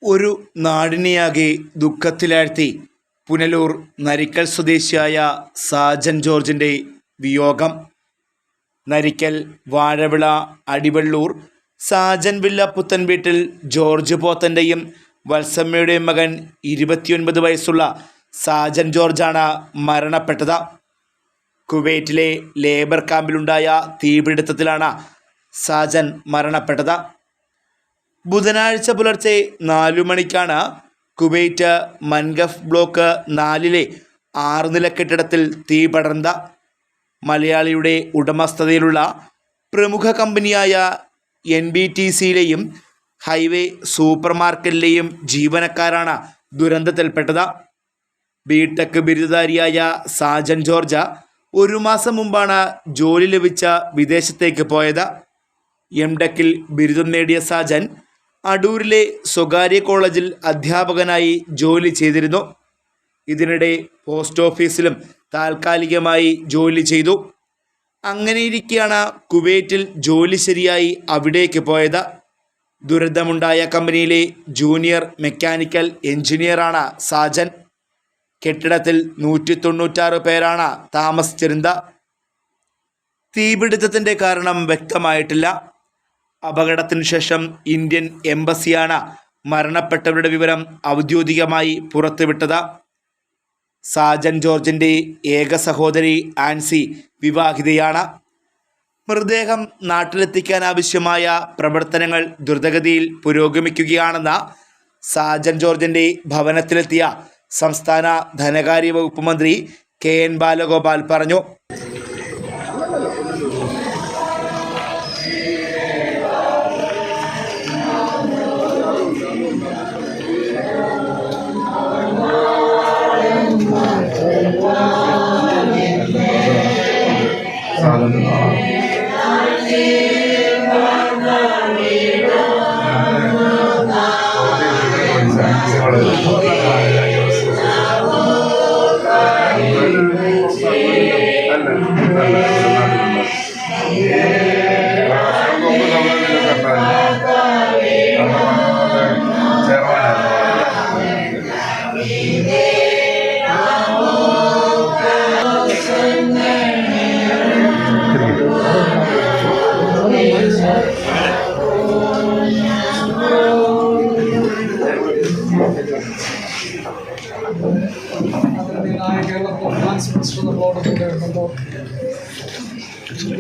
ഒരു നാടിനെയാകെ ദുഃഖത്തിലാഴ്ത്തി പുനലൂർ നരിക്കൽ സ്വദേശിയായ സാജൻ ജോർജിൻ്റെ വിയോഗം. നരിക്കൽ വാഴവിള അടിവള്ളൂർ സാജൻ വില്ല പുത്തൻ വീട്ടിൽ ജോർജ് പോത്തൻ്റെയും വത്സമ്മയുടെയും മകൻ 29 വയസ്സുള്ള സാജൻ ജോർജാണ് മരണപ്പെട്ടത്. കുവൈറ്റിലെ ലേബർ ക്യാമ്പിലുണ്ടായ തീപിടുത്തത്തിലാണ് സാജൻ മരണപ്പെട്ടത്. ബുധനാഴ്ച പുലർച്ചെ 4 മണിക്കാണ് കുവൈറ്റ് മൻഗഫ് ബ്ലോക്ക് 4-ലെ 6 നില കെട്ടിടത്തിൽ തീ പടർന്നത്. മലയാളിയുടെ ഉടമസ്ഥതയിലുള്ള പ്രമുഖ കമ്പനിയായ NBTCയിലെയും ഹൈവേ സൂപ്പർ മാർക്കറ്റിലെയും ജീവനക്കാരാണ് ദുരന്തത്തിൽപ്പെട്ടത്. ബിടെക് ബിരുദധാരിയായ സാജൻ ജോർജ് 1 മാസം മുമ്പാണ് ജോലി ലഭിച്ച വിദേശത്തേക്ക് പോയത്. MTechൽ ബിരുദം നേടിയ സാജൻ അടൂരിലെ സ്വകാര്യ കോളേജിൽ അധ്യാപകനായി ജോലി ചെയ്തിരുന്നു. ഇതിനിടെ പോസ്റ്റ് ഓഫീസിലും താൽക്കാലികമായി ജോലി ചെയ്തു. അങ്ങനെയിരിക്കെയാണ് കുവൈറ്റിൽ ജോലി ശരിയായി അവിടേക്ക് പോയത്. ദുരന്തമുണ്ടായ കമ്പനിയിലെ ജൂനിയർ മെക്കാനിക്കൽ എഞ്ചിനീയറാണ് സാജൻ. കെട്ടിടത്തിൽ 196 പേരാണ് താമസിച്ചിരുന്നത്. തീപിടുത്തത്തിൻ്റെ കാരണം വ്യക്തമായിട്ടില്ല. അപകടത്തിനു ശേഷം ഇന്ത്യൻ എംബസിയാണ് മരണപ്പെട്ടവരുടെ വിവരം ഔദ്യോഗികമായി പുറത്തുവിട്ടത്. സാജൻ ജോർജിൻ്റെ ഏക സഹോദരി ആൻസി വിവാഹിതയാണ്. മൃതദേഹം നാട്ടിലെത്തിക്കാനാവശ്യമായ പ്രവർത്തനങ്ങൾ ദ്രുതഗതിയിൽ പുരോഗമിക്കുകയാണെന്ന് സാജൻ ജോർജിൻ്റെ ഭവനത്തിലെത്തിയ സംസ്ഥാന ധനകാര്യ വകുപ്പ് മന്ത്രി KN ബാലഗോപാൽ പറഞ്ഞു.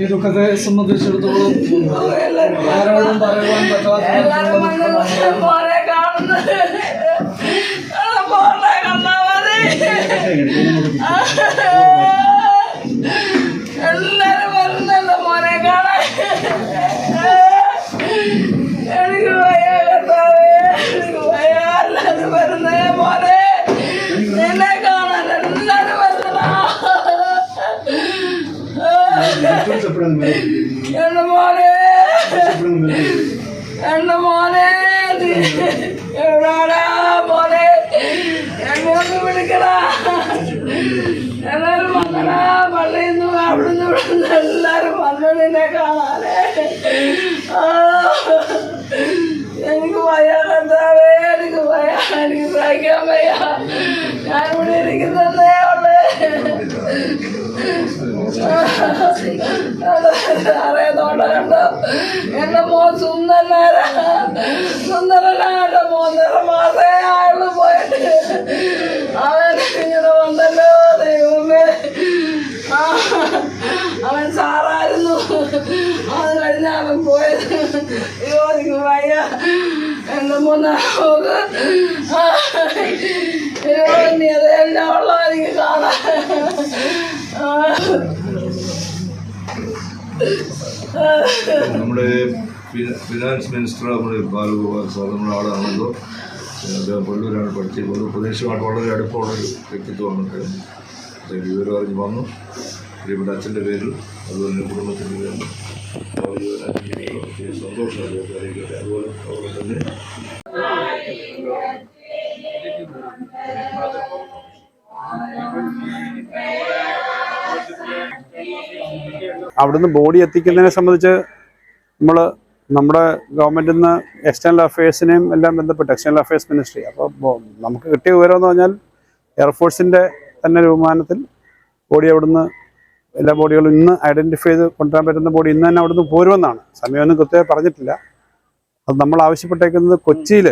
ഈ ദുഃഖത്തെ സംബന്ധിച്ചിടത്തോളം ആരോടും പറയുവാൻ എല്ലാരും വരുന്നല്ലോ മോനെ കാണാൻ. എനിക്ക് എല്ലാരും വരുന്നേ മോനെ നിന്നെ കാണാൻ എല്ലാരും വരുന്നടാ. എന്റെ മോനെ എന്റെ മോനെ എവിടാടാ മോനെ എന്നെ ഒന്ന് വിളിക്കടാ. എല്ലാരും വന്നടാ. പള്ളിയിൽ നിന്ന് അവിടുന്ന് ഇവിടുന്ന് എല്ലാരും വന്നു നിന്നെ കാണാനേ. എനിക്ക് വയ്യ കർത്താവേ, എനിക്ക് വയ്യ, എനിക്ക് സഹിക്കാൻ വയ്യ. ഞാനിവിടെ ഇരിക്കുന്നതേ ഉള്ളേ. അറിയാത്തോണ്ട കണ്ടോ എന്റെ മോൻ സുന്ദരനായിട്ട് 3.5 മാസേ ആയുള്ളൂ പോയിട്ട്. അവൻ ഇങ്ങനെ വന്നല്ലോ ദൈവമേ. അവൻ സാറായിരുന്നു. അത് കഴിഞ്ഞ അവൻ പോയത്. അയ്യോ എനിക്ക് വയ്യ. എന്റെ മോക്ക് അയ്യോ നീ അതെല്ലാം ഉള്ള എനിക്ക് കാണാൻ. നമ്മുടെ ഫിനാൻസ് മിനിസ്റ്റർ നമ്മുടെ ബാലഗോപാൽ സാർ നമ്മുടെ ആളാണല്ലോ. അദ്ദേഹം പള്ളൂരാണ് പഠിച്ചത്. പ്രദേശമായിട്ട് വളരെ അടുപ്പമുള്ളൊരു വ്യക്തിത്വമാണ്. വിവരം അറിഞ്ഞ് വന്നു. പ്രിയപ്പെട്ട അച്ഛൻ്റെ പേരിൽ അതുപോലെ തന്നെ കുടുംബത്തിൻ്റെ പേരിൽ സന്തോഷം അറിയിക്കട്ടെ. അതുപോലെ തന്നെ അവിടുന്ന് ബോഡി എത്തിക്കുന്നതിനെ സംബന്ധിച്ച് നമ്മൾ നമ്മുടെ ഗവൺമെൻറ്റിൽ നിന്ന് എക്സ്റ്റേണൽ അഫയേഴ്സിനെയും എല്ലാം ബന്ധപ്പെട്ട് എക്സ്റ്റേണൽ അഫയേഴ്സ് മിനിസ്ട്രി. അപ്പോൾ നമുക്ക് കിട്ടിയ വിവരം എന്ന് പറഞ്ഞാൽ എയർഫോഴ്സിൻ്റെ തന്നെ വിമാനത്തിൽ ബോഡി അവിടുന്ന് എല്ലാ ബോഡികളും ഇന്ന് ഐഡൻറ്റിഫൈ ചെയ്ത് കൊണ്ടുവരാൻ പറ്റുന്ന ബോഡി ഇന്ന് തന്നെ അവിടുന്ന് പോരുമെന്നാണ്. സമയമൊന്നും കൃത്യമായി പറഞ്ഞിട്ടില്ല. അത് നമ്മൾ ആവശ്യപ്പെട്ടേക്കുന്നത് കൊച്ചിയിൽ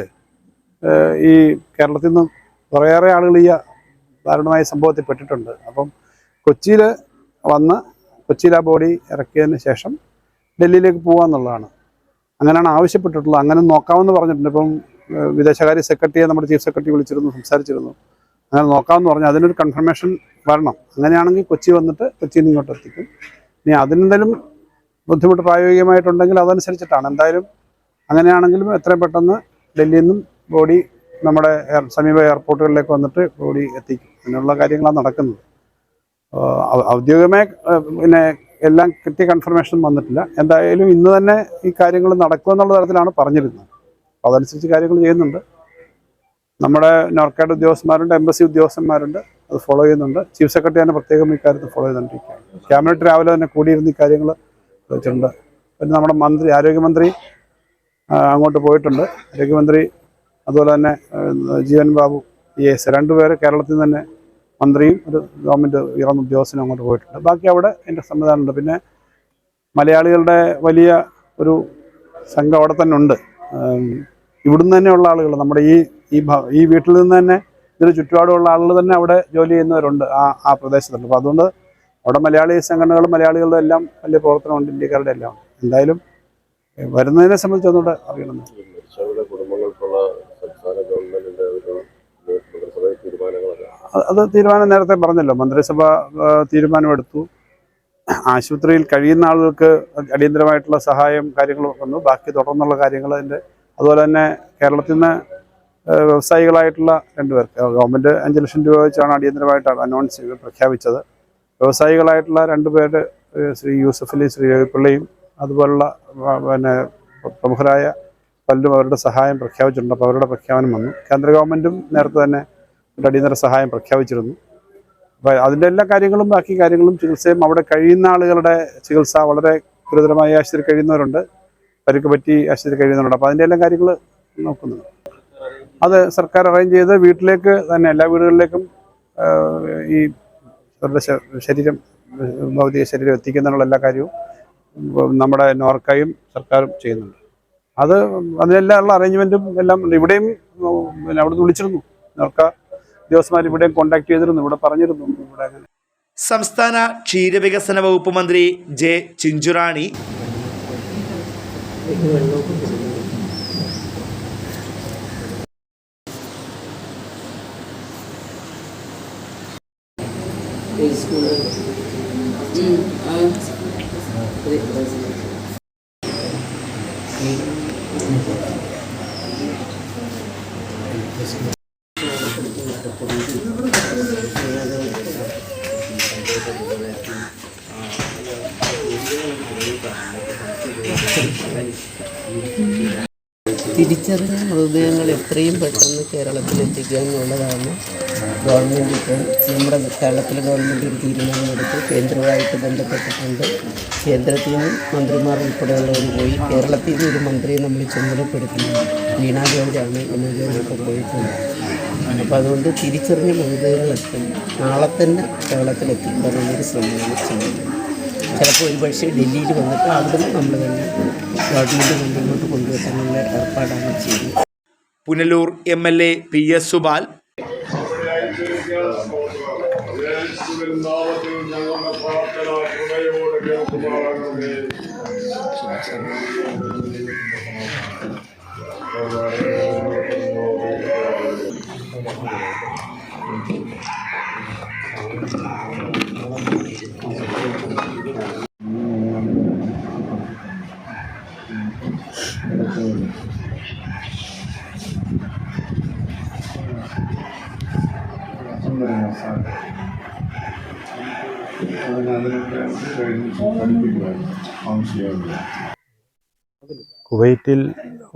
ഈ കേരളത്തിൽ നിന്ന് കുറേയേറെ ആളുകൾ ഈ ദാരുണമായ സംഭവത്തിൽ പെട്ടിട്ടുണ്ട്. അപ്പം കൊച്ചിയിൽ വന്ന് കൊച്ചിയിൽ ആ ബോഡി ഇറക്കിയതിന് ശേഷം ഡൽഹിയിലേക്ക് പോകാമെന്നുള്ളതാണ്. അങ്ങനെയാണ് ആവശ്യപ്പെട്ടിട്ടുള്ളത്. അങ്ങനെ നോക്കാമെന്ന് പറഞ്ഞിട്ടുണ്ട്. ഇപ്പം വിദേശകാര്യ സെക്രട്ടറിയെ നമ്മുടെ ചീഫ് സെക്രട്ടറി വിളിച്ചിരുന്നു, സംസാരിച്ചിരുന്നു. അങ്ങനെ നോക്കാമെന്ന് പറഞ്ഞു. അതിനൊരു കൺഫർമേഷൻ വരണം. അങ്ങനെയാണെങ്കിൽ കൊച്ചി വന്നിട്ട് കൊച്ചിയിൽ നിന്ന് ഇങ്ങോട്ട് എത്തിക്കും. ഇനി അതിനെന്തെങ്കിലും ബുദ്ധിമുട്ട് പ്രായോഗികമായിട്ടുണ്ടെങ്കിൽ അതനുസരിച്ചിട്ടാണ്. എന്തായാലും അങ്ങനെയാണെങ്കിലും എത്രയും പെട്ടെന്ന് ഡൽഹിയിൽ നിന്നും ബോഡി നമ്മുടെ സമീപ എയർപോർട്ടുകളിലേക്ക് വന്നിട്ട് ബോഡി എത്തിക്കും. അങ്ങനെയുള്ള കാര്യങ്ങളാണ് നടക്കുന്നത്. ഔദ്യോഗികമായി പിന്നെ എല്ലാം കൃത്യ കൺഫർമേഷൻ വന്നിട്ടില്ല. എന്തായാലും ഇന്ന് തന്നെ ഈ കാര്യങ്ങൾ നടക്കുമെന്നുള്ള തരത്തിലാണ് പറഞ്ഞിരുന്നത്. അപ്പോൾ അതനുസരിച്ച് കാര്യങ്ങൾ ചെയ്യുന്നുണ്ട്. നമ്മുടെ നോർക്കയുടെ ഉദ്യോഗസ്ഥന്മാരുണ്ട്, എംബസി ഉദ്യോഗസ്ഥന്മാരുണ്ട്, അത് ഫോളോ ചെയ്യുന്നുണ്ട്. ചീഫ് സെക്രട്ടറി തന്നെ പ്രത്യേകം ഈ കാര്യത്തിൽ ഫോളോ ചെയ്തുകൊണ്ടിരിക്കുകയാണ്. ക്യാബിനറ്റ് രാവിലെ തന്നെ കൂടിയിരുന്ന് ഈ കാര്യങ്ങൾ വെച്ചിട്ടുണ്ട്. പിന്നെ നമ്മുടെ മന്ത്രി, ആരോഗ്യമന്ത്രി അങ്ങോട്ട് പോയിട്ടുണ്ട്. ആരോഗ്യമന്ത്രി അതുപോലെ തന്നെ ജീവൻ ബാബു ES രണ്ടുപേര് കേരളത്തിൽ നിന്ന് തന്നെ മന്ത്രിയും ഒരു ഗവൺമെൻറ് ഉയർന്ന ഉദ്യോഗസ്ഥനും അങ്ങോട്ട് പോയിട്ടുണ്ട്. ബാക്കി അവിടെ അതിൻ്റെ സംവിധാനമുണ്ട്. പിന്നെ മലയാളികളുടെ വലിയ ഒരു സംഘം അവിടെ തന്നെ ഉണ്ട്. ഇവിടുന്ന് തന്നെയുള്ള ആളുകൾ, നമ്മുടെ ഈ വീട്ടിൽ നിന്ന് തന്നെ ഇതിന് ചുറ്റുപാടുമുള്ള ആളുകൾ തന്നെ അവിടെ ജോലി ചെയ്യുന്നവരുണ്ട് ആ പ്രദേശത്തുണ്ട്. അപ്പോൾ അതുകൊണ്ട് അവിടെ മലയാളി സംഘടനകളും മലയാളികളുടെ എല്ലാം വലിയ പ്രവർത്തനമുണ്ട്, ഇന്ത്യക്കാരുടെ എല്ലാം. എന്തായാലും വരുന്നതിനെ സംബന്ധിച്ച് ഒന്നുകൂടെ അറിയണം. അത് തീരുമാനം നേരത്തെ പറഞ്ഞല്ലോ, മന്ത്രിസഭ തീരുമാനമെടുത്തു. ആശുപത്രിയിൽ കഴിയുന്ന ആളുകൾക്ക് അടിയന്തരമായിട്ടുള്ള സഹായം കാര്യങ്ങൾ വന്നു. ബാക്കി തുടർന്നുള്ള കാര്യങ്ങൾ അതുപോലെ തന്നെ കേരളത്തിൽ നിന്ന് വ്യവസായികളായിട്ടുള്ള 2 പേർക്ക് ഗവൺമെൻറ് 5 ലക്ഷം രൂപ വെച്ചാണ് അടിയന്തരമായിട്ട് അനൗൺസ് പ്രഖ്യാപിച്ചത്. വ്യവസായികളായിട്ടുള്ള 2 പേര് ശ്രീ യൂസഫ് അലി, ശ്രീ രവിപിള്ളയും അതുപോലുള്ള പിന്നെ പ്രമുഖരായ പലരും അവരുടെ സഹായം പ്രഖ്യാപിച്ചിട്ടുണ്ട്. അപ്പോൾ അവരുടെ പ്രഖ്യാപനം വന്നു. കേന്ദ്ര ഗവൺമെൻറ്റും നേരത്തെ തന്നെ അടിയന്തര സഹായം പ്രഖ്യാപിച്ചിരുന്നു. അപ്പോൾ അതിൻ്റെ എല്ലാ കാര്യങ്ങളും ബാക്കി കാര്യങ്ങളും ചികിത്സയും അവിടെ കഴിയുന്ന ആളുകളുടെ ചികിത്സ വളരെ ഗുരുതരമായി ആശുപത്രി കഴിയുന്നവരുണ്ട്, പരിക്ക് പറ്റി ആശുപത്രി കഴിയുന്നവരുണ്ട്. അപ്പോൾ അതിൻ്റെ എല്ലാ കാര്യങ്ങൾ നോക്കുന്നുണ്ട്. അത് സർക്കാർ അറേഞ്ച് ചെയ്ത് വീട്ടിലേക്ക് തന്നെ എല്ലാ വീടുകളിലേക്കും ഈ അവരുടെ ശരീരം, ഭൗതിക ശരീരം എത്തിക്കുന്നതിനുള്ള എല്ലാ കാര്യവും നമ്മുടെ നോർക്കയും സർക്കാരും ചെയ്യുന്നുണ്ട്. അതിനെല്ലാം ഉള്ള അറേഞ്ച്മെൻറ്റും എല്ലാം ഉണ്ട്. ഇവിടെയും പിന്നെ അവിടുന്ന് വിളിച്ചിരുന്നു, നോർക്ക ഉദ്യോഗസ്ഥന്മാർ ഇവിടെയും കോൺടാക്ട് ചെയ്തിരുന്നു, ഇവിടെ പറഞ്ഞിരുന്നു. ഇവിടെ അങ്ങനെ സംസ്ഥാന ക്ഷീരവികസന വകുപ്പ് മന്ത്രി ജെ ചിഞ്ചുറാണി തിരിച്ചറിഞ്ഞ മൃതദേഹങ്ങൾ എത്രയും പെട്ടെന്ന് കേരളത്തിലെത്തിക്കുക എന്നുള്ളതാണ് ഗവൺമെൻറ് ഇപ്പോൾ നമ്മുടെ കേരളത്തിലെ ഗവൺമെൻറ് ഒരു തീരുമാനമെടുത്ത് കേന്ദ്രവുമായിട്ട് ബന്ധപ്പെട്ടിട്ടുണ്ട്. കേന്ദ്രത്തിൽ നിന്ന് മന്ത്രിമാർ ഉൾപ്പെടെയുള്ളവർ പോയി കേരളത്തിൽ നിന്ന് ഒരു മന്ത്രിയെ നമ്മൾ ചുമതലപ്പെടുത്തി. വീണ ജോർജാണ്. വീണ ജോർജൊക്കെ പോയിട്ടുണ്ട്. അപ്പോൾ അതുകൊണ്ട് തിരിച്ചറിഞ്ഞ മൃതദേഹങ്ങളെത്തും നാളെ തന്നെ കേരളത്തിലെത്തിക്കാനുള്ളൊരു ശ്രമമാണ് ചെയ്യുന്നത്. ചിലപ്പോൾ ഒരു പക്ഷേ ഡൽഹിയിൽ വന്നിട്ട് അവിടുന്ന് നമ്മൾ തന്നെ ഗവൺമെൻറ് മുന്നോട്ട് കൊണ്ടുവരാനുള്ള ഏർപ്പാടാണ് ചെയ്യുന്നത്. പുനലൂർ MLA PS സുബാൽ, കുവൈറ്റിൽ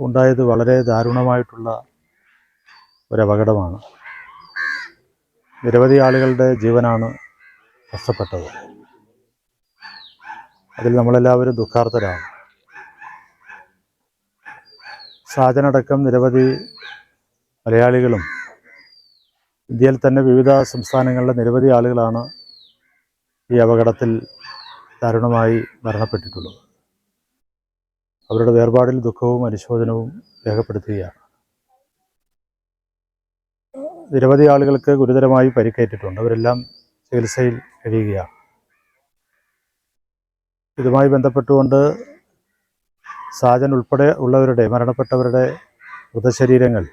ഉണ്ടായത് വളരെ ദാരുണമായിട്ടുള്ള ഒരപകടമാണ്. നിരവധി ആളുകളുടെ ജീവനാണ് നഷ്ടപ്പെട്ടത്. അതിൽ നമ്മളെല്ലാവരും ദുഃഖാർത്തരാണ്. സാജനടക്കം നിരവധി മലയാളികളും ഇന്ത്യയിൽ തന്നെ വിവിധ സംസ്ഥാനങ്ങളിലെ നിരവധി ആളുകളാണ് ഈ അപകടത്തിൽ ദാരുണമായി മരണപ്പെട്ടിട്ടുള്ളത്. അവരുടെ വേർപാടിൽ ദുഃഖവും അനുശോചനവും രേഖപ്പെടുത്തുകയാണ്. നിരവധി ആളുകൾക്ക് ഗുരുതരമായി പരിക്കേറ്റിട്ടുണ്ട്. അവരെല്ലാം ചികിത്സയിൽ കഴിയുകയാണ്. ഇതുമായി ബന്ധപ്പെട്ടുകൊണ്ട് സാജൻ ഉൾപ്പെടെ ഉള്ളവരുടെ മരണപ്പെട്ടവരുടെ മൃതശരീരങ്ങൾ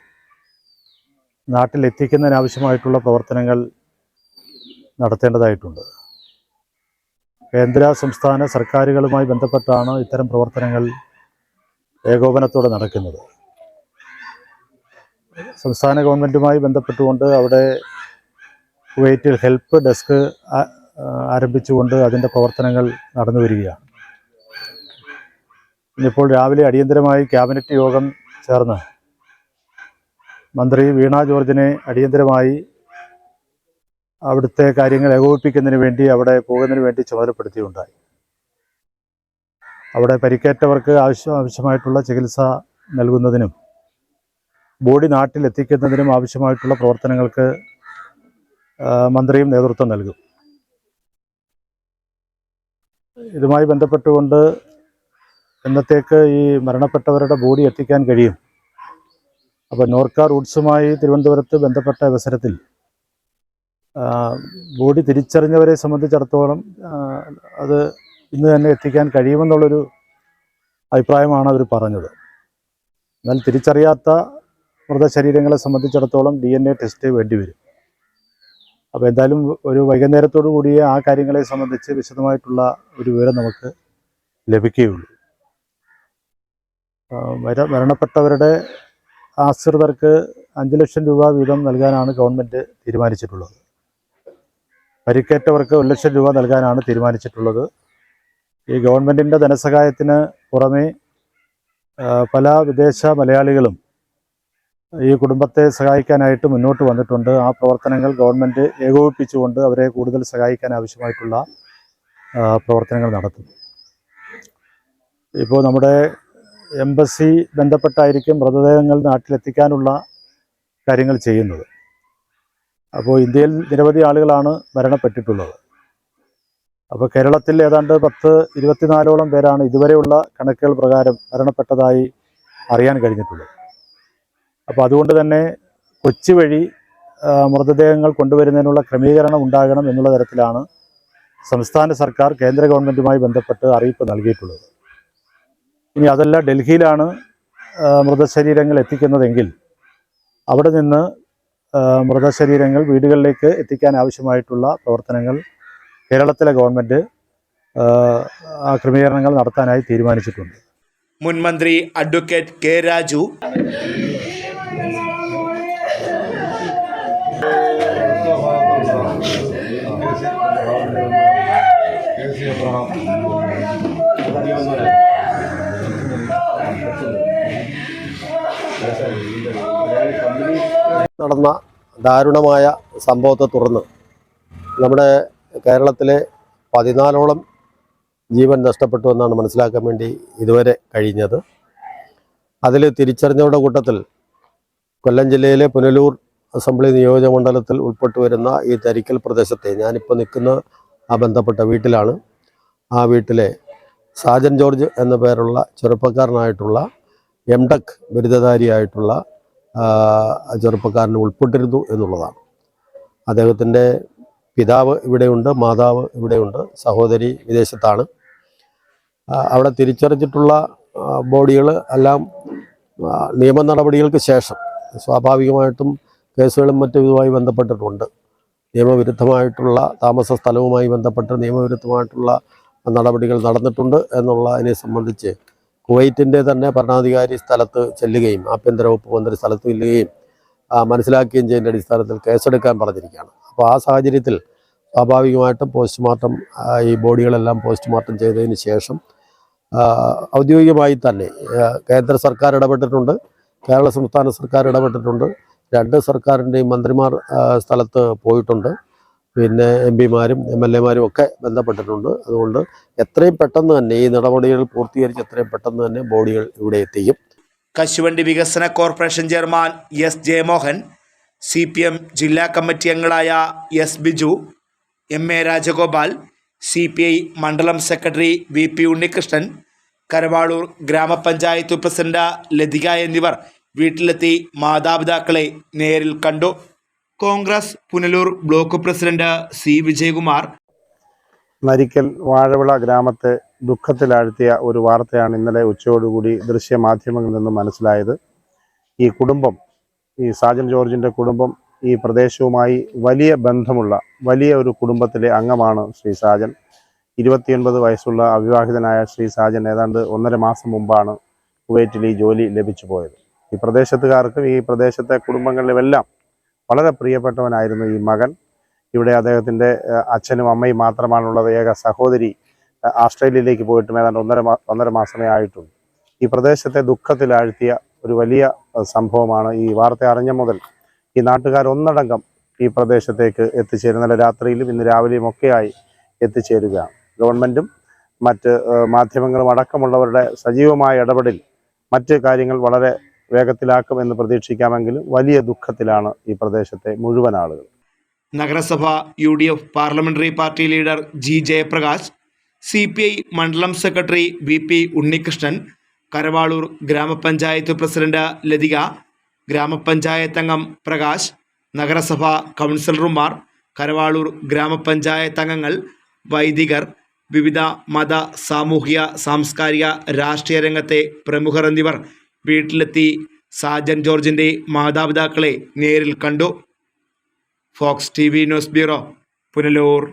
നാട്ടിലെത്തിക്കുന്നതിനാവശ്യമായിട്ടുള്ള പ്രവർത്തനങ്ങൾ നടത്തേണ്ടതായിട്ടുണ്ട്. കേന്ദ്ര സംസ്ഥാന സർക്കാരുകളുമായി ബന്ധപ്പെട്ടാണ് ഇത്തരം പ്രവർത്തനങ്ങൾ ഏകോപനത്തോടെ നടക്കുന്നത്. സംസ്ഥാന ഗവൺമെൻറ്റുമായി ബന്ധപ്പെട്ടുകൊണ്ട് അവിടെ കുവൈറ്റിൽ ഹെൽപ്പ് ഡെസ്ക് ആരംഭിച്ചുകൊണ്ട് അതിൻ്റെ പ്രവർത്തനങ്ങൾ നടന്നു വരികയാണ്. ഇന്നിപ്പോൾ രാവിലെ അടിയന്തരമായി ക്യാബിനറ്റ് യോഗം ചേർന്ന് മന്ത്രി വീണ ജോർജിനെ അടിയന്തരമായി അവിടുത്തെ കാര്യങ്ങൾ ഏകോപിപ്പിക്കുന്നതിന് വേണ്ടി അവിടെ പോകുന്നതിന് വേണ്ടി ചുമതലപ്പെടുത്തിയുണ്ടായി. അവിടെ പരിക്കേറ്റവർക്ക് ആവശ്യമായിട്ടുള്ള ചികിത്സ നൽകുന്നതിനും ബോഡി നാട്ടിലെത്തിക്കുന്നതിനും ആവശ്യമായിട്ടുള്ള പ്രവർത്തനങ്ങൾക്ക് മന്ത്രിയും നേതൃത്വം നൽകും. ഇതുമായി ബന്ധപ്പെട്ടുകൊണ്ട് എന്നത്തേക്ക് ഈ മരണപ്പെട്ടവരുടെ ബോഡി എത്തിക്കാൻ കഴിയും. അപ്പോൾ നോർക്ക റൂട്ട്സുമായി തിരുവനന്തപുരത്ത് ബന്ധപ്പെട്ട അവസരത്തിൽ ബോഡി തിരിച്ചറിഞ്ഞവരെ സംബന്ധിച്ചിടത്തോളം അത് ഇന്ന് തന്നെ എത്തിക്കാൻ കഴിയുമെന്നുള്ളൊരു അഭിപ്രായമാണ് അവർ പറഞ്ഞത്. എന്നാൽ തിരിച്ചറിയാത്ത മൃതശരീരങ്ങളെ സംബന്ധിച്ചിടത്തോളം DNA ടെസ്റ്റ് വേണ്ടിവരും. അപ്പോൾ എന്തായാലും ഒരു വൈകുന്നേരത്തോടു കൂടിയേ ആ കാര്യങ്ങളെ സംബന്ധിച്ച് വിശദമായിട്ടുള്ള ഒരു വിവരം നമുക്ക് ലഭിക്കുകയുള്ളൂ. മരണപ്പെട്ടവരുടെ ആശ്രിതർക്ക് 5 ലക്ഷം രൂപ വീതം നൽകാനാണ് ഗവൺമെൻറ് തീരുമാനിച്ചിട്ടുള്ളത്. പരിക്കേറ്റവർക്ക് 1 ലക്ഷം രൂപ നൽകാനാണ് തീരുമാനിച്ചിട്ടുള്ളത്. ഈ ഗവൺമെൻറ്റിൻ്റെ ധനസഹായത്തിന് പുറമേ പല വിദേശ മലയാളികളും ഈ കുടുംബത്തെ സഹായിക്കാനായിട്ട് മുന്നോട്ട് വന്നിട്ടുണ്ട്. ആ പ്രവർത്തനങ്ങൾ ഗവൺമെൻറ് ഏകോപിപ്പിച്ചുകൊണ്ട് അവരെ കൂടുതൽ സഹായിക്കാൻ ആവശ്യമായിട്ടുള്ള പ്രവർത്തനങ്ങൾ നടത്തുന്നു. ഇപ്പോൾ നമ്മുടെ എംബസി ബന്ധപ്പെട്ടായിരിക്കും മൃതദേഹങ്ങൾ നാട്ടിലെത്തിക്കാനുള്ള കാര്യങ്ങൾ ചെയ്യുന്നത്. അപ്പോൾ ഇന്ത്യയിൽ നിരവധി ആളുകളാണ് മരണപ്പെട്ടിട്ടുള്ളത്. അപ്പോൾ കേരളത്തിൽ ഏതാണ്ട് 24ഓളം പേരാണ് ഇതുവരെയുള്ള കണക്കുകൾ പ്രകാരം മരണപ്പെട്ടതായി അറിയാൻ കഴിഞ്ഞിട്ടുള്ളത്. അപ്പോൾ അതുകൊണ്ട് തന്നെ കൊച്ചി വഴി മൃതദേഹങ്ങൾ കൊണ്ടുവരുന്നതിനുള്ള ക്രമീകരണം ഉണ്ടാകണം എന്നുള്ള തരത്തിലാണ് സംസ്ഥാന സർക്കാർ കേന്ദ്ര ഗവൺമെൻറ്റുമായി ബന്ധപ്പെട്ട് അറിയിപ്പ് നൽകിയിട്ടുള്ളത്. ഇനി അതല്ല ഡൽഹിയിലാണ് മൃതശരീരങ്ങൾ എത്തിക്കുന്നതെങ്കിൽ അവിടെ നിന്ന് മൃതശരീരങ്ങൾ വീടുകളിലേക്ക് എത്തിക്കാൻ ആവശ്യമായിട്ടുള്ള പ്രവർത്തനങ്ങൾ കേരളത്തിലെ ഗവൺമെൻറ് ആ ക്രമീകരണങ്ങൾ നടത്താനായി തീരുമാനിച്ചിട്ടുണ്ട്. മുൻ മന്ത്രി അഡ്വക്കേറ്റ് കെ രാജു, നടന്ന ദാരുണമായ സംഭവത്തെ തുടർന്ന് നമ്മുടെ കേരളത്തിലെ 14ഓളം ജീവൻ നഷ്ടപ്പെട്ടു എന്നാണ് മനസ്സിലാക്കാൻ വേണ്ടി ഇതുവരെ കഴിഞ്ഞത്. അതിൽ തിരിച്ചറിഞ്ഞവരുടെ കൂട്ടത്തിൽ കൊല്ലം ജില്ലയിലെ പുനലൂർ അസംബ്ലി നിയോജകമണ്ഡലത്തിൽ ഉൾപ്പെട്ടു വരുന്ന ഈ തരിക്കൽ പ്രദേശത്തെ ഞാനിപ്പോൾ നിൽക്കുന്ന ആ ബന്ധപ്പെട്ട വീട്ടിലാണ്. ആ വീട്ടിലെ സാജൻ ജോർജ് എന്ന പേരുള്ള ചെറുപ്പക്കാരനായിട്ടുള്ള MTech ബിരുദധാരിയായിട്ടുള്ള ചെറുപ്പക്കാരന് ഉൾപ്പെട്ടിരുന്നു എന്നുള്ളതാണ്. അദ്ദേഹത്തിൻ്റെ പിതാവ് ഇവിടെയുണ്ട്, മാതാവ് ഇവിടെയുണ്ട്, സഹോദരി വിദേശത്താണ്. അവിടെ തിരിച്ചറിഞ്ഞിട്ടുള്ള ബോഡികൾ എല്ലാം നിയമ നടപടികൾക്ക് ശേഷം സ്വാഭാവികമായിട്ടും കേസുകളും മറ്റും ഇതുമായി ബന്ധപ്പെട്ടിട്ടുണ്ട്. നിയമവിരുദ്ധമായിട്ടുള്ള താമസ സ്ഥലവുമായി ബന്ധപ്പെട്ട് നിയമവിരുദ്ധമായിട്ടുള്ള നടപടികൾ നടന്നിട്ടുണ്ട് എന്നുള്ളതിനെ സംബന്ധിച്ച് കുവൈറ്റിൻ്റെ തന്നെ ഭരണാധികാരി സ്ഥലത്ത് ചെല്ലുകയും ആഭ്യന്തര വകുപ്പ് മന്ത്രി സ്ഥലത്ത് ചെല്ലുകയും മനസ്സിലാക്കുകയും ചെയ്യുന്ന അടിസ്ഥാനത്തിൽ കേസെടുക്കാൻ പറഞ്ഞിരിക്കുകയാണ്. അപ്പോൾ ആ സാഹചര്യത്തിൽ സ്വാഭാവികമായിട്ടും പോസ്റ്റ്മോർട്ടം ഈ ബോഡികളെല്ലാം പോസ്റ്റ്മോർട്ടം ചെയ്തതിന് ശേഷം ഔദ്യോഗികമായി തന്നെ കേന്ദ്ര സർക്കാർ ഇടപെട്ടിട്ടുണ്ട്, കേരള സംസ്ഥാന സർക്കാർ ഇടപെട്ടിട്ടുണ്ട്, 2 സർക്കാരിൻ്റെയും മന്ത്രിമാർ സ്ഥലത്ത് പോയിട്ടുണ്ട്, പിന്നെ MP-മാരും MLA-മാരും ഒക്കെ ബന്ധപ്പെട്ടിട്ടുണ്ട്. അതുകൊണ്ട് എത്രയും പെട്ടെന്ന് തന്നെ ഈ നടപടികൾ പൂർത്തീകരിച്ച് എത്രയും പെട്ടെന്ന് തന്നെ ബോഡികൾ ഇവിടെ എത്തിക്കും. കശുവണ്ടി വികസന corporation chairman S Jayamohan, CPM ജില്ലാ കമ്മിറ്റി അംഗങ്ങളായ S Biju, MA Rajagopal, CPI മണ്ഡലം സെക്രട്ടറി VP ഉണ്ണികൃഷ്ണൻ, കരവാളൂർ ഗ്രാമപഞ്ചായത്ത് പ്രസിഡന്റ് ലതിക എന്നിവർ വീട്ടിലെത്തി മാതാപിതാക്കളെ നേരിൽ കണ്ടു. Congress Punalur block president C Vijayakumar Narikkal Vazhavila ഗ്രാമത്തെ ദുഃഖത്തിലാഴ്ത്തിയ ഒരു വാർത്തയാണ് ഇന്നലെ ഉച്ചയോടുകൂടി ദൃശ്യമാധ്യമങ്ങളിൽ നിന്നും മനസ്സിലായത്. ഈ കുടുംബം, ഈ സാജൻ ജോർജിൻ്റെ കുടുംബം ഈ പ്രദേശവുമായി വലിയ ബന്ധമുള്ള വലിയ ഒരു കുടുംബത്തിലെ അംഗമാണ് ശ്രീ സാജൻ. 29 വയസ്സുള്ള അവിവാഹിതനായ ശ്രീ സാജൻ ഏതാണ്ട് 1.5 മാസം മുമ്പാണ് കുവൈറ്റിൽ ഈ ജോലി ലഭിച്ചു പോയത്. ഈ പ്രദേശത്തുകാർക്കും ഈ പ്രദേശത്തെ കുടുംബങ്ങളിലുമെല്ലാം വളരെ പ്രിയപ്പെട്ടവനായിരുന്നു ഈ മകൻ. ഇവിടെ അദ്ദേഹത്തിൻ്റെ അച്ഛനും അമ്മയും മാത്രമാണുള്ളത്. ഏക സഹോദരി ഓസ്ട്രേലിയയിലേക്ക് പോയിട്ടും ഏതാണ്ട് 1.5 മാസമേ ആയിട്ടുള്ളൂ. ഈ പ്രദേശത്തെ ദുഃഖത്തിലാഴ്ത്തിയ ഒരു വലിയ സംഭവമാണ്. ഈ വാർത്ത അറിഞ്ഞ മുതൽ ഈ നാട്ടുകാർ ഒന്നടങ്കം ഈ പ്രദേശത്തേക്ക് എത്തിച്ചേരുന്ന, ഇന്നലെ രാത്രിയിലും ഇന്ന് രാവിലെയും ഒക്കെയായി എത്തിച്ചേരുകയാണ്. ഗവൺമെൻറ്റും മറ്റ് മാധ്യമങ്ങളും അടക്കമുള്ളവരുടെ സജീവമായ ഇടപെടൽ മറ്റ് കാര്യങ്ങൾ വളരെ വേഗത്തിലാക്കുമെന്ന് പ്രതീക്ഷിക്കാമെങ്കിലും വലിയ ദുഃഖത്തിലാണ് ഈ പ്രദേശത്തെ മുഴുവൻ ആളുകൾ. നഗരസഭ UDF parliamentary party leader G Jayaprakash, CPI മണ്ഡലം സെക്രട്ടറി VP ഉണ്ണികൃഷ്ണൻ, കരവാളൂർ ഗ്രാമപഞ്ചായത്ത് പ്രസിഡന്റ് ലതിക, ഗ്രാമപഞ്ചായത്ത് അംഗം പ്രകാശ്, നഗരസഭ കൗൺസിലർമാർ, കരവാളൂർ ഗ്രാമപഞ്ചായത്ത് അംഗങ്ങൾ, വൈദികർ, വിവിധ മത, സാമൂഹിക, സാംസ്കാരിക, രാഷ്ട്രീയ രംഗത്തെ പ്രമുഖർ എന്നിവർ വീട്ടിലെത്തി സാജൻ ജോർജിൻ്റെ മാതാപിതാക്കളെ നേരിൽ കണ്ടു. Fox TV news bureau, Punalur.